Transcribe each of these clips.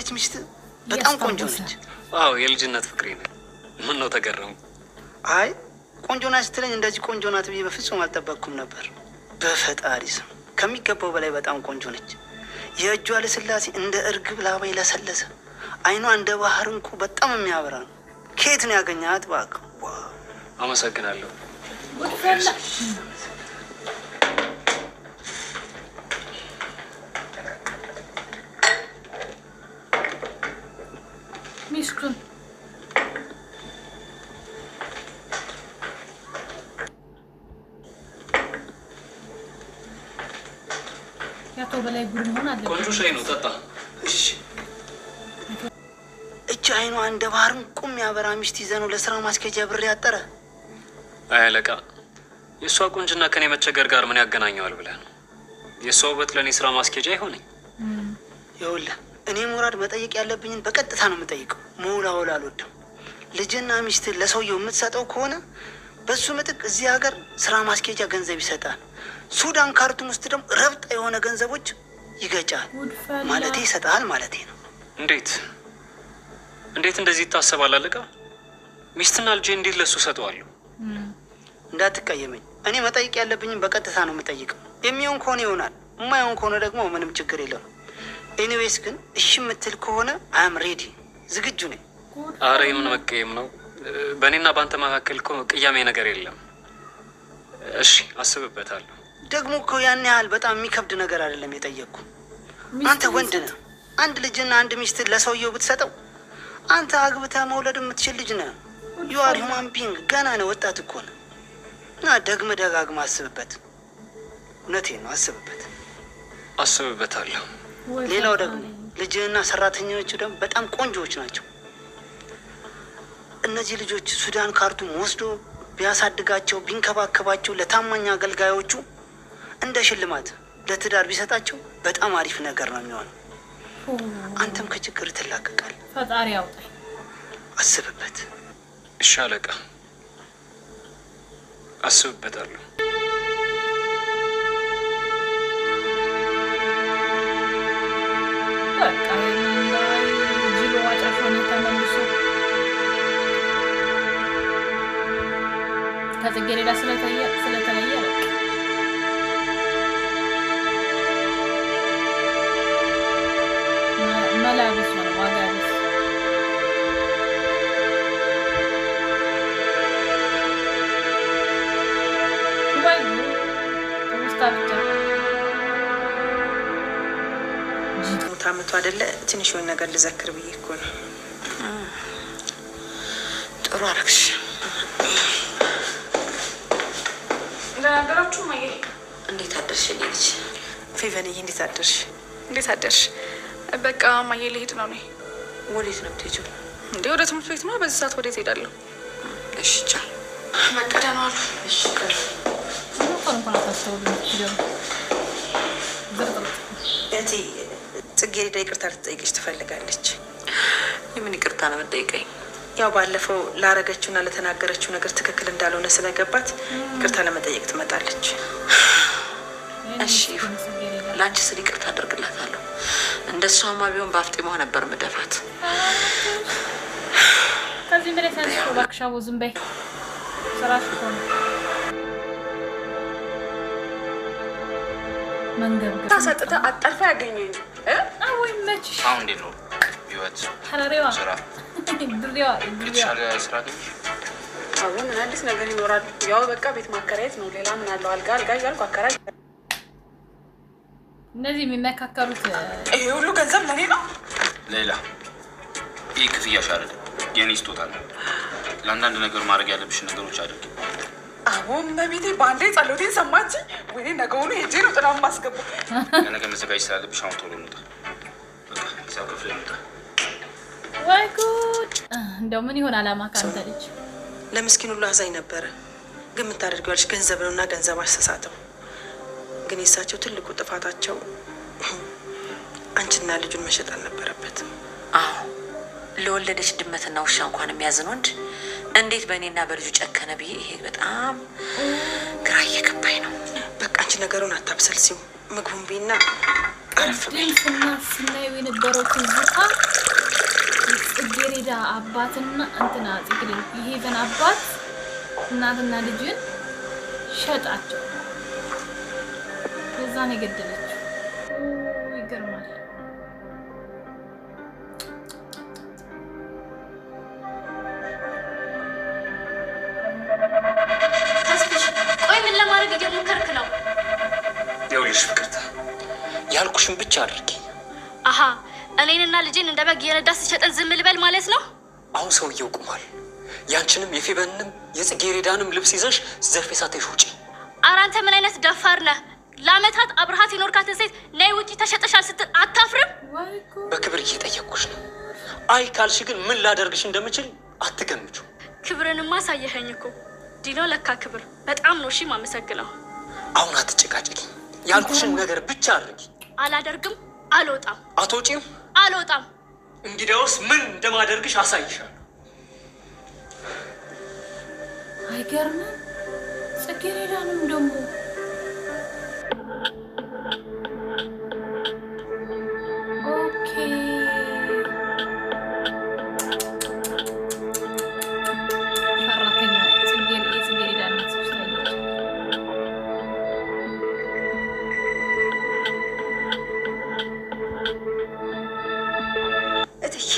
ነች ሚስት? በጣም ቆንጆ ነች። አዎ የልጅነት ፍቅሬ ነው። ምን ነው ተገረሙ? አይ ቆንጆ ናት ስትለኝ እንደዚህ ቆንጆ ናት ብዬ በፍጹም አልጠበቅኩም ነበር። በፈጣሪ ስም ከሚገባው በላይ በጣም ቆንጆ ነች። የእጇ ለስላሴ እንደ እርግብ ላባ ለሰለሰ፣ አይኗ እንደ ባህር እንቁ በጣም የሚያበራ ነው። ከየት ነው ያገኛት? እባክህ። አመሰግናለሁ። ሚስቱን ያቶ በላይ ጉድ መሆን አለ። ቆንጆ ሻይ ነው፣ ጠጣ። እሺ። እጅ አይኗ እንደ ባህር እንቁ የሚያበራ ሚስት ይዘህ ነው ለስራ ማስኬጃ ብር ያጠረ? አይ አለቃ፣ የእሷ ቁንጅና ከኔ መቸገር ጋር ምን ያገናኘዋል ብለህ ነው? የእሷ ውበት ለእኔ ስራ ማስኬጃ አይሆነኝ። ይኸውልህ እኔ ሙራድ መጠየቅ ያለብኝን በቀጥታ ነው የምጠይቀው። መውላወል አልወድም። ልጅና ሚስት ለሰውየው የምትሰጠው ከሆነ በሱ ምጥቅ እዚህ ሀገር ስራ ማስኬጃ ገንዘብ ይሰጣል። ሱዳን ካርቱም ውስጥ ደግሞ ረብጣ የሆነ ገንዘቦች ይገጫል። ማለቴ ይሰጣል ማለቴ ነው። እንዴት እንደዚህ ይታሰባል አለቃ? ሚስትና ልጄ እንዴት ለሱ ሰጠዋለሁ? እንዳትቀየመኝ። እኔ መጠየቅ ያለብኝን በቀጥታ ነው የምጠይቀው። የሚሆን ከሆነ ይሆናል፣ የማይሆን ከሆነ ደግሞ ምንም ችግር የለም። ኤኒዌይስ ግን እሺ የምትል ከሆነ አም ሬዲ፣ ዝግጁ ነኝ። አረ የምን መቀየም ነው? በእኔና በአንተ መካከል እኮ ቅያሜ ነገር የለም። እሺ አስብበታለሁ። ደግሞ እኮ ያን ያህል በጣም የሚከብድ ነገር አይደለም የጠየቅኩ። አንተ ወንድ ነህ። አንድ ልጅና አንድ ሚስት ለሰውየው ብትሰጠው አንተ አግብተህ መውለድ የምትችል ልጅ ነህ። ዩ አር ሂውማን ቢንግ፣ ገና ነው፣ ወጣት እኮ ነህ። እና ደጋግማ አስብበት። እውነቴን ነው፣ አስብበታለሁ። ሌላው ደግሞ ልጅህና ሰራተኞቹ ደግሞ በጣም ቆንጆዎች ናቸው። እነዚህ ልጆች ሱዳን ካርቱም ወስዶ ቢያሳድጋቸው ቢንከባከባቸው ለታማኝ አገልጋዮቹ እንደ ሽልማት ለትዳር ቢሰጣቸው በጣም አሪፍ ነገር ነው የሚሆነው። አንተም ከችግር ትላቀቃለህ። ፈጣሪ ያውጣኝ። አስብበት። እሺ አለቃ፣ አስብበታለሁ። በቃ ጅሎ አጨፎነ ተመልሶ ከጽጌረዳ ስለተለየ በቃ መላብስ ነው ዋጋ ቢስ። ወይ ሙስታፍታ ታመቱ አይደለ? ትንሽ የሆነ ነገር ልዘክር ብዬ እኮ ነው። ጥሩ አረግሽ። እንደናደራችሁ ማየ፣ እንዴት አደርሽ? ልጅ ፌቨንዬ እንዴት አደርሽ? እንዴት አደርሽ? በቃ ማየ ልሄድ ነው። እኔ ወዴት ነው የምትሄጂው? እንዴ ወደ ትምህርት ቤት ነው። በዚህ ሰዓት ወዴት ሄዳለሁ? እሺ ቻው። በቃ ደህና ዋሉ። እሺ እንኳን አታስተውሉ ይጀምር እቴ ጽጌረዳ ይቅርታ ልትጠይቅሽ ትፈልጋለች። የምን ይቅርታ ነው የምትጠይቀኝ? ያው ባለፈው ላረገችውና ለተናገረችው ነገር ትክክል እንዳልሆነ ስለገባት ይቅርታ ለመጠየቅ ትመጣለች። እሺ ለአንቺ ስል ይቅርታ አደርግላታለሁ። እንደሷማ ቢሆን በአፍጢሟ ነበር ምደፋት። ከዚህ ምን ተንስቶ ባክሻው ዝም በይ። ስራሽ እኮ ነው። መንገብ ታሰጥታ አጣልፋ ያገኘኝ ወይ መች አሁን እንዴት ነው ህይወት? ሐራሪዋ ስራ ድሪዋ የተሻለ ስራ ግን አሁን ምን አዲስ ነገር ይኖራል? ያው በቃ ቤት ማከራየት ነው። ሌላ ምን አለው? አልጋ እያልኩ አከራይ። እነዚህ የሚመካከሩት ይሄ ሁሉ ገንዘብ ለኔ ነው። ሌላ ይህ ክፍያሽ አይደለም፣ የኔ ስጦታ ነው። ለአንዳንድ ነገር ማድረግ ያለብሽን ነገሮች አድርጊ። አሁን በቤቴ ባንዴ ጸሎቴን ሰማችኝ። ወይኔ ነገውኑ ሄጄ ነው ጥላውን ማስገባው። ለነገ መዘጋጀት ስላለብሽ አሁን ቶሎ እንውጣ። በቃ ሂሳብ ከፍለ እንውጣ። ወይ ጉድ! እንደው ምን ይሆን አላማ ካንተ ልጅ? ለምስኪን ሁሉ አዛኝ ነበረ። ግን የምታደርጊው ያልሽ ገንዘብ ነውና ገንዘብ አስተሳተው። ግን የእሳቸው ትልቁ ጥፋታቸው አንቺና ልጁን መሸጥ አልነበረበትም። አዎ ለወለደች ድመትና ውሻ እንኳን የሚያዝን ወንድ እንዴት በእኔና በልጁ ጨከነ ብዬ ይሄ በጣም ግራ እየገባኝ ነው። በቃ አንቺ ነገሩን አታብሰልሲው። ምግቡን ቢና ስናየው የነበረው ትዝታ ጽጌረዳ አባትና እንትና ጽጌረዳ የሄቨን አባት እናትና ልጅን ሸጣቸው በዛ ነው የገደለችው። ይገርማል። ተስፍሽ ቆይ ምን ለማድረግ እየሞከርክ ነው? ይኸውልሽ ፍቅርታ ያልኩሽን ብቻ አድርጊ። አሃ እኔንና ልጄን እንደ በግ የነዳ ሲሸጠን ዝም ልበል ማለት ነው? አሁን ሰውየው ቁሟል። ያንቺንም የፌበንንም የጽጌረዳንም ልብስ ይዘሽ ዘርፌ ሳትሽ ውጪ። ኧረ አንተ ምን አይነት ደፋር ነህ? ለአመታት አብርሃት የኖርካትን ሴት ነይ ውጪ ተሸጠሻል ስትል አታፍርም? በክብር እየጠየቅኩሽ ነው። አይ ካልሽ ግን ምን ላደርግሽ እንደምችል አትገምቹ። ክብርንማ አሳየኸኝ እኮ ዲኖ። ለካ ክብር በጣም ነው። እሺ ማመሰግነው። አሁን አትጨቃጨቂ። ያልኩሽን ነገር ብቻ አድርጊ። አላደርግም። አልወጣም። አትወጪም? አልወጣም። እንግዲያውስ ምን እንደማደርግሽ አሳይሻለሁ። አይገርምም? ጽጌረዳንም ደግሞ ኦኬ ሰራተኛ ጽጌረዳ ናት። እትዬ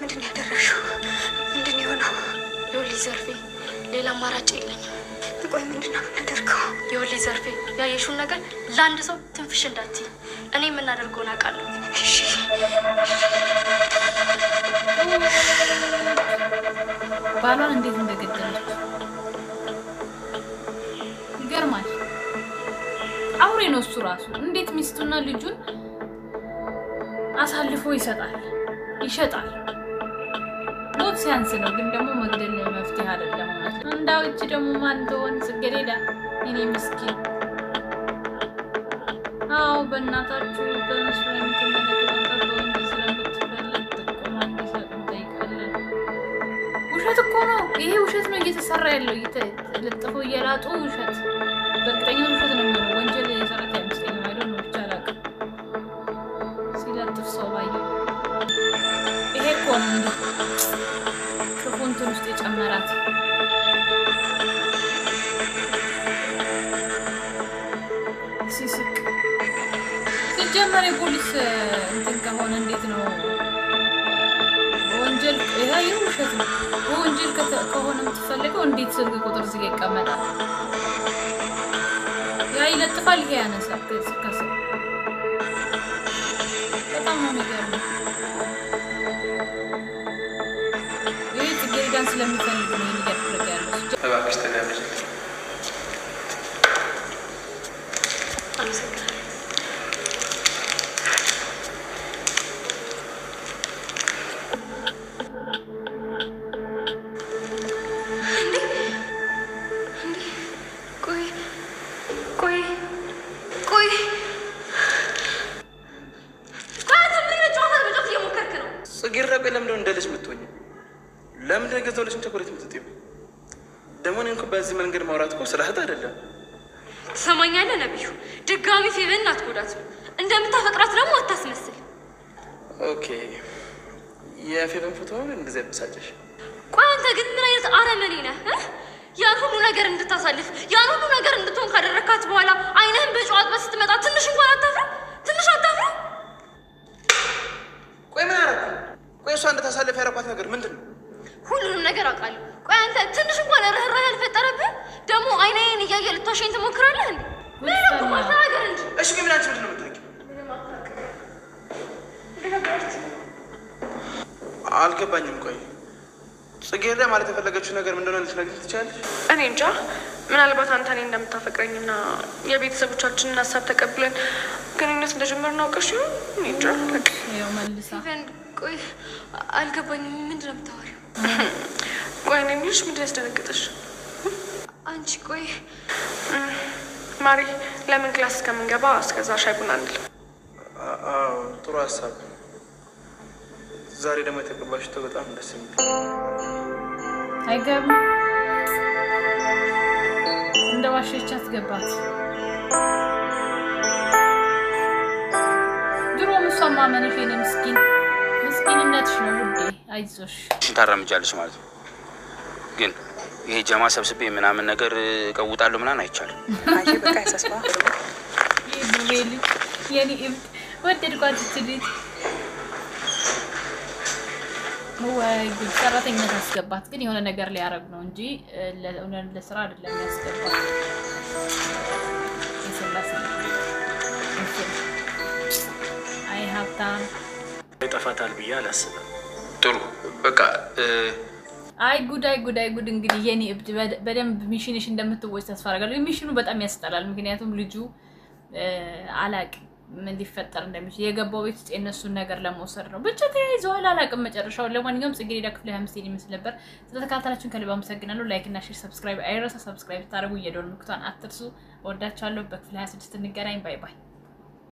ምንድን ያደረሽው? ምንድን የሆነው? ይኸውልሽ ዘርፌ ሌላ አማራጭ የለኝም። ቆይ ምንድን ነው የምናደርገው? ይኸውልሽ ዘርፌ ያየሽውን ነገር ለአንድ ሰው ትንፍሽ እንዳትይ። እኔ የምናደርገውን አውቃለሁ። እሺ ባሏን እንዴት እንደገደለች ይገርማል። አውሬ ነው እሱ ራሱ። እንዴት ሚስቱና ልጁን አሳልፎ ይሰጣል ይሸጣል? ሞት ሲያንስ ነው። ግን ደግሞ መግደል መፍትሄ አይደለም ማለት ነው። እንዳውጭ ደግሞ ማን ተወን ጽጌረዳ እኔ ምስኪን። አዎ በእናታችሁ በምስሉ የምትመለከቱት በወንድ ስለምትፈልግ ጥቆማ እንዲሰጡ እንጠይቃለን። ውሸት እኮ ነው ይሄ፣ ውሸት ነው እየተሰራ ያለው። እየተለጠፈው እየላጡ ውሸት፣ በእርግጠኛ ውሸት ነው የሚሆነው። ወንጀል የሰራት አይመስለኝም። አይደል ነው ብቻ አላውቅም። ሲለጥፍ ሰው ባየው ይሄ እኮ ነው እንዴ ክፉ እንትን ውስጥ የጨመራት። ሲስቅ ሲጀመር የፖሊስ እንትን ከሆነ እንዴት ነው ወንጀል? ይሄ ውሸት ነው። ወንጀል ከሆነ የምትፈልገው እንዴት ስልክ ቁጥር እዚህ ይቀመጣል? ያ ይለጥፋል፣ ይሄ ያነሳል። ከስከሰ በጣም ነው የሚገርመው። ይሄ ጽጌረዳን ስለሚፈልግ ነው እያደረገ ያለው። እባክሽ ተጋብዘኝ። አመሰግናለሁ። ጽጌረዳ ቆይ ለምንድነው እንደ ልጅ የምትሆኝ? ለምንድን ነው የገዛው ልጅን ቸኮሌት የምትጥይው? ደግሞ እኔን እኮ በዚህ መንገድ ማውራት እኮ ስርዓት አይደለም። ትሰማኛለህ ነብዩ? ድጋሚ ፌቨን አትጎዳት። እንደምታፈቅራት ደግሞ አታስመስል። ኦኬ የፌቨን ፎቶ ነው እንደዚህ ያበሳጨሽ? ቆይ አንተ ግን ምን አይነት አረመኔ ነህ? ያን ሁሉ ነገር እንድታሳልፍ ያን ሁሉ ነገር እንድትሆን ካደረካት በኋላ አይንህን በጨዋታ ስትመጣ ትንሽ እንኳን አታፍርም? ትንሽ አታፍርም? ቆይ ምን አደረኩ? ቆይ እሷ እንድታሳልፍ ያደረኳት ነገር ምንድን ነው? ሁሉንም ነገር አውቃለሁ። ቆይ አንተ ትንሽ እንኳን ርህራሄ ያልፈጠረብህ ደግሞ አይንህን እያየ ልታሸኝ ትሞክራለህ እንዴ? ምን ነው ማለት ነገር እንጂ። እሺ ግን ምን አንቺ ምንድን ነው የምታውቂው? አልገባኝም። ቆይ ጽጌረዳ ማለት የፈለገችው ነገር ምንድን ነው ልትነግሪኝ ትችያለሽ? እኔ እንጃ። ምናልባት አንተ እኔ እንደምታፈቅረኝና የቤተሰቦቻችንን ሀሳብ ተቀብለን ግንኙነት እንደጀመርን አውቀሽ ይሆን? እኔ እንጃ። ያው መልሳ ቆይ አልገባኝም። ምንድን ነው የምታወሪው? ቆይ እኔ የምልሽ ምንድን ያስደነግጥሽ? አንቺ ቆይ ማሪ፣ ለምን ክላስ እስከምንገባ እስከዛ ሻይ ቡና አንልም? አዎ ጥሩ ሀሳብ። ዛሬ ደግሞ የተቀባሽ በጣም ደስ የሚል አይገርም? እንደ ዋሸች አትገባት። ማመንሽ የኔ ምስኪንነትሽ ነው ውዴ። አይዞሽ ታራምጃለሽ ማለት ነው። ግን ይሄ ጀማ ሰብስቤ ምናምን ነገር ቀውጣለሁ ምናምን አይቻልም። አይ በቃ ያሳስባ ይሄ የኔ እብድ ወደድኳት ትልት ወይ ጉድ ሰራተኛ ታስገባት። ግን የሆነ ነገር ሊያረግ ነው እንጂ ለስራ አይደለም ያስገባት። ይሰላስ አይ ሀብታም ይጠፋታል ብዬ አላስብም። ጥሩ በቃ አይ ጉድ እንግዲህ የኔ እብድ በደንብ ሚሽንሽ እንደምትወጪ ተስፋ አደርጋለሁ። ሚሽኑ በጣም ያስጠላል። ምክንያቱም ልጁ አላቅም ምን ሊፈጠር እንደሚችል የገባው ቤት ውስጥ የነሱን ነገር ለመውሰድ ነው። ብቻ ተያይዘዋል። አላቅም መጨረሻው። ለማንኛውም ጽጌረዳ ክፍል 25 ይመስል ነበር። ስለተከታተላችሁን ከልብ አመሰግናለሁ። ላይክ እና ሼር ሰብስክራይብ አይረሳ። ሰብስክራይብ ታደርጉ የደወል ምልክቱን አትርሱ። ወዳችኋለሁ። በክፍል 26 እንገናኝ። ባይ ባይ።